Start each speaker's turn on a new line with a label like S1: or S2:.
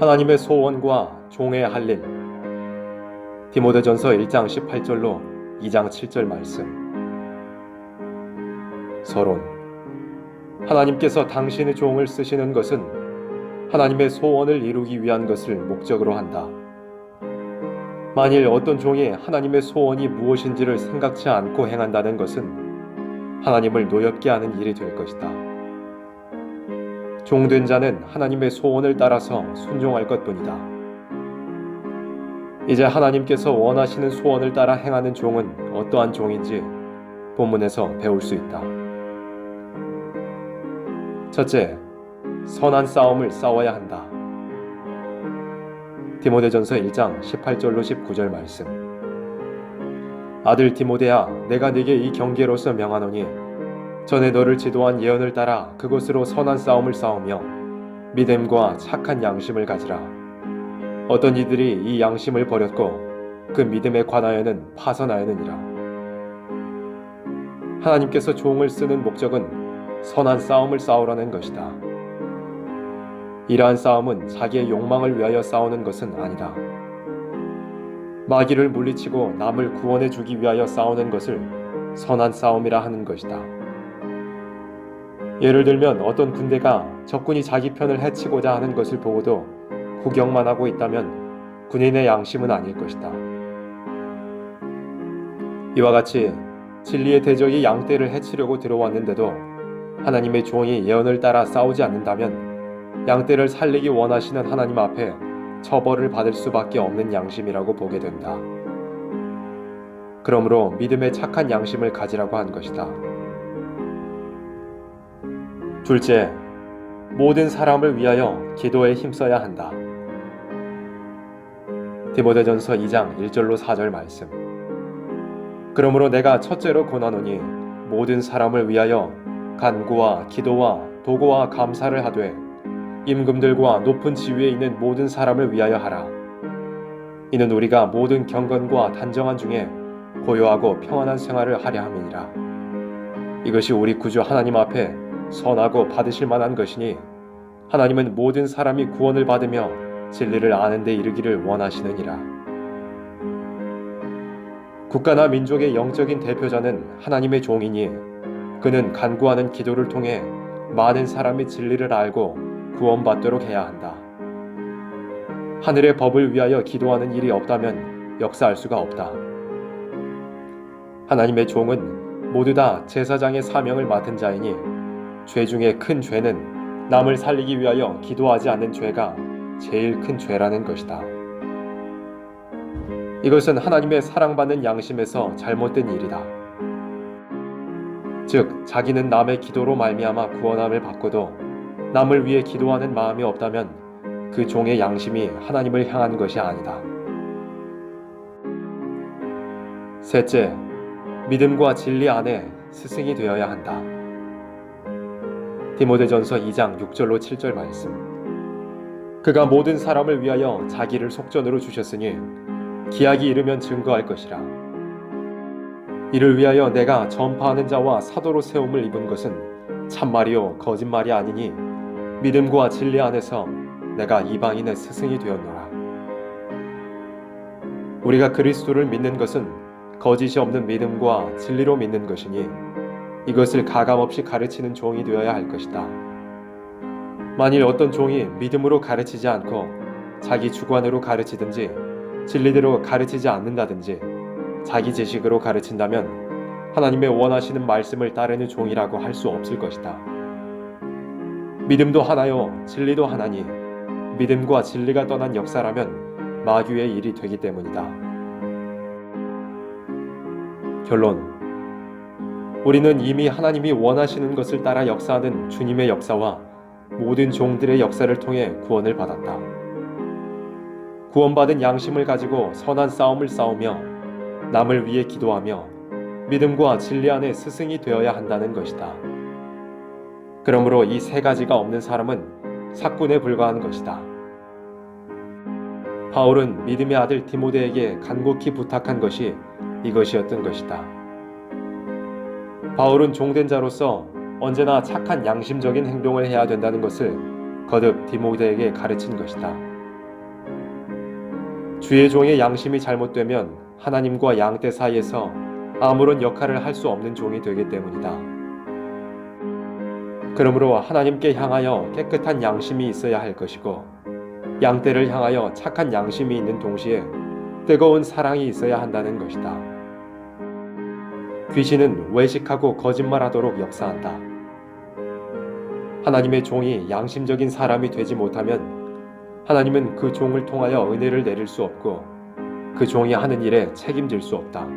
S1: 하나님의 소원과 종의 할 일. 디모데전서 1장 18절로 2장 7절 말씀. 서론. 하나님께서 당신의 종을 쓰시는 것은 하나님의 소원을 이루기 위한 것을 목적으로 한다. 만일 어떤 종이 하나님의 소원이 무엇인지를 생각지 않고 행한다는 것은 하나님을 노엽게 하는 일이 될 것이다. 종된 자는 하나님의 소원을 따라서 순종할 것뿐이다. 이제 하나님께서 원하시는 소원을 따라 행하는 종은 어떠한 종인지 본문에서 배울 수 있다. 첫째, 선한 싸움을 싸워야 한다. 디모데전서 1장 18절로 19절 말씀. 아들 디모데야, 내가 네게 이 경계로서 명하노니 전에 너를 지도한 예언을 따라 그것으로 선한 싸움을 싸우며 믿음과 착한 양심을 가지라. 어떤 이들이 이 양심을 버렸고 그 믿음에 관하여는 파선하였느니라. 하나님께서 종을 쓰는 목적은 선한 싸움을 싸우라는 것이다. 이러한 싸움은 자기의 욕망을 위하여 싸우는 것은 아니다. 마귀를 물리치고 남을 구원해 주기 위하여 싸우는 것을 선한 싸움이라 하는 것이다. 예를 들면 어떤 군대가 적군이 자기 편을 해치고자 하는 것을 보고도 구경만 하고 있다면 군인의 양심은 아닐 것이다. 이와 같이 진리의 대적이 양떼를 해치려고 들어왔는데도 하나님의 종이 예언을 따라 싸우지 않는다면 양떼를 살리기 원하시는 하나님 앞에 처벌을 받을 수밖에 없는 양심이라고 보게 된다. 그러므로 믿음의 착한 양심을 가지라고 한 것이다. 둘째, 모든 사람을 위하여 기도에 힘써야 한다. 디모데전서 2장 1절로 4절 말씀. 그러므로 내가 첫째로 권하노니 모든 사람을 위하여 간구와 기도와 도고와 감사를 하되 임금들과 높은 지위에 있는 모든 사람을 위하여 하라. 이는 우리가 모든 경건과 단정한 중에 고요하고 평안한 생활을 하려 함이니라. 이것이 우리 구주 하나님 앞에 선하고 받으실 만한 것이니 하나님은 모든 사람이 구원을 받으며 진리를 아는 데 이르기를 원하시느니라. 국가나 민족의 영적인 대표자는 하나님의 종이니 그는 간구하는 기도를 통해 많은 사람이 진리를 알고 구원받도록 해야 한다. 하늘의 법을 위하여 기도하는 일이 없다면 역사할 수가 없다. 하나님의 종은 모두 다 제사장의 사명을 맡은 자이니 죄 중에 큰 죄는 남을 살리기 위하여 기도하지 않는 죄가 제일 큰 죄라는 것이다. 이것은 하나님의 사랑받는 양심에서 잘못된 일이다. 즉, 자기는 남의 기도로 말미암아 구원함을 받고도 남을 위해 기도하는 마음이 없다면 그 종의 양심이 하나님을 향한 것이 아니다. 셋째, 믿음과 진리 안에 스승이 되어야 한다. 디모데전서 2장 6절로 7절 말씀. 그가 모든 사람을 위하여 자기를 속전으로 주셨으니 기약이 이르면 증거할 것이라. 이를 위하여 내가 전파하는 자와 사도로 세움을 입은 것은 참말이요 거짓말이 아니니 믿음과 진리 안에서 내가 이방인의 스승이 되었노라. 우리가 그리스도를 믿는 것은 거짓이 없는 믿음과 진리로 믿는 것이니 이것을 가감없이 가르치는 종이 되어야 할 것이다. 만일 어떤 종이 믿음으로 가르치지 않고 자기 주관으로 가르치든지 진리대로 가르치지 않는다든지 자기 지식으로 가르친다면 하나님의 원하시는 말씀을 따르는 종이라고 할 수 없을 것이다. 믿음도 하나요 진리도 하나니 믿음과 진리가 떠난 역사라면 마귀의 일이 되기 때문이다. 결론. 우리는 이미 하나님이 원하시는 것을 따라 역사하는 주님의 역사와 모든 종들의 역사를 통해 구원을 받았다. 구원받은 양심을 가지고 선한 싸움을 싸우며 남을 위해 기도하며 믿음과 진리 안에 스승이 되어야 한다는 것이다. 그러므로 이 세 가지가 없는 사람은 사꾼에 불과한 것이다. 바울은 믿음의 아들 디모데에게 간곡히 부탁한 것이 이것이었던 것이다. 바울은 종된 자로서 언제나 착한 양심적인 행동을 해야 된다는 것을 거듭 디모데에게 가르친 것이다. 주의 종의 양심이 잘못되면 하나님과 양떼 사이에서 아무런 역할을 할 수 없는 종이 되기 때문이다. 그러므로 하나님께 향하여 깨끗한 양심이 있어야 할 것이고 양떼를 향하여 착한 양심이 있는 동시에 뜨거운 사랑이 있어야 한다는 것이다. 귀신은 외식하고 거짓말하도록 역사한다. 하나님의 종이 양심적인 사람이 되지 못하면 하나님은 그 종을 통하여 은혜를 내릴 수 없고 그 종이 하는 일에 책임질 수 없다.